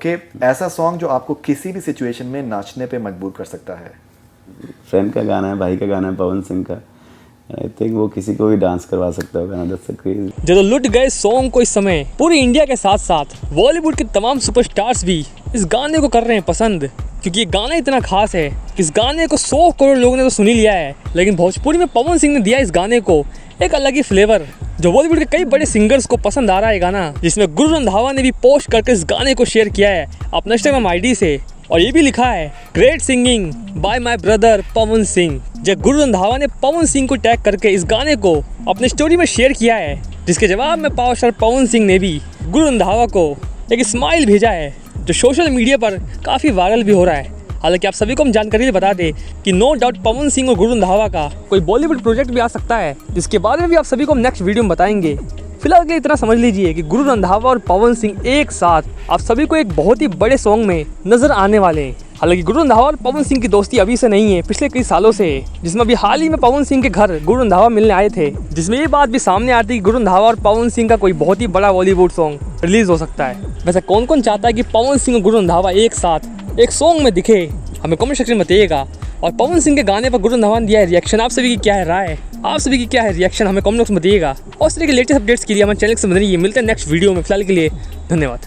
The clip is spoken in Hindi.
ओके, ऐसा सॉन्ग जो आपको किसी भी सिचुएशन में नाचने पे मजबूर कर सकता है? फ्रेंड का गाना है, भाई का गाना है, पवन सिंह का। आई थिंक वो किसी को भी डांस करवा सकता है गाना। That's crazy. जो लुट गए सॉन्ग को इस समय पूरी इंडिया के साथ साथ बॉलीवुड के तमाम सुपरस्टार्स भी इस गाने को कर रहे हैं पसंद, क्योंकि ये गाना इतना खास है कि इस गाने को 100 करोड़ लोगों ने तो सुन ही लिया है, लेकिन भोजपुरी में पवन सिंह ने दिया इस गाने को एक अलग ही फ्लेवर जो बॉलीवुड के कई बड़े सिंगर्स को पसंद आ रहा है गाना, जिसमें गुरु रंधावा ने भी पोस्ट करके इस गाने को शेयर किया है अपने इंस्टाग्राम आईडी से, और ये भी लिखा है great singing by my brother Pawan Singh. जब गुरु रंधावा ने पवन सिंह को टैग करके इस गाने को अपनी स्टोरी में शेयर किया है, जिसके जवाब में पावर स्टार पवन सिंह ने भी गुरु रंधावा को एक स्माइल भेजा है जो सोशल मीडिया पर काफ़ी वायरल भी हो रहा है। हालांकि आप सभी को हम जानकारी बता दें कि नो डाउट पवन सिंह और गुरु रंधावा का कोई बॉलीवुड प्रोजेक्ट भी आ सकता है, जिसके बारे में भी आप सभी को हम नेक्स्ट वीडियो में बताएंगे। फिलहाल के इतना समझ लीजिए कि गुरु रंधावा और पवन सिंह एक साथ आप सभी को एक बहुत ही बड़े सॉन्ग में नजर आने वाले हैं। हालांकि गुरु रंधावा और पवन सिंह की दोस्ती अभी से नहीं है, पिछले कई सालों से है, जिसमें अभी हाल ही में पवन सिंह के घर गुरु रंधावा मिलने आए थे, जिसमें ये बात भी सामने आती है कि गुरु रंधावा और पवन सिंह का कोई बहुत ही बड़ा बॉलीवुड सॉन्ग रिलीज हो सकता है। वैसे कौन कौन चाहता है कि पवन सिंह और गुरु रंधावा एक साथ एक सॉन्ग में दिखे, हमें कमेंट सेक्शन में बताइएगा। और पवन सिंह के गाने पर गुरु रंधावा ने दिया है रिएक्शन, आप सभी की क्या है राय, आप सभी की क्या है रिएक्शन, हमें कमेंट बॉक्स में बताइएगा। और इस तरह के लेटेस्ट अपडेट्स के लिए हमारे चैनल से बने रहिए। मिलते हैं नेक्स्ट वीडियो में, फिलहाल के लिए धन्यवाद।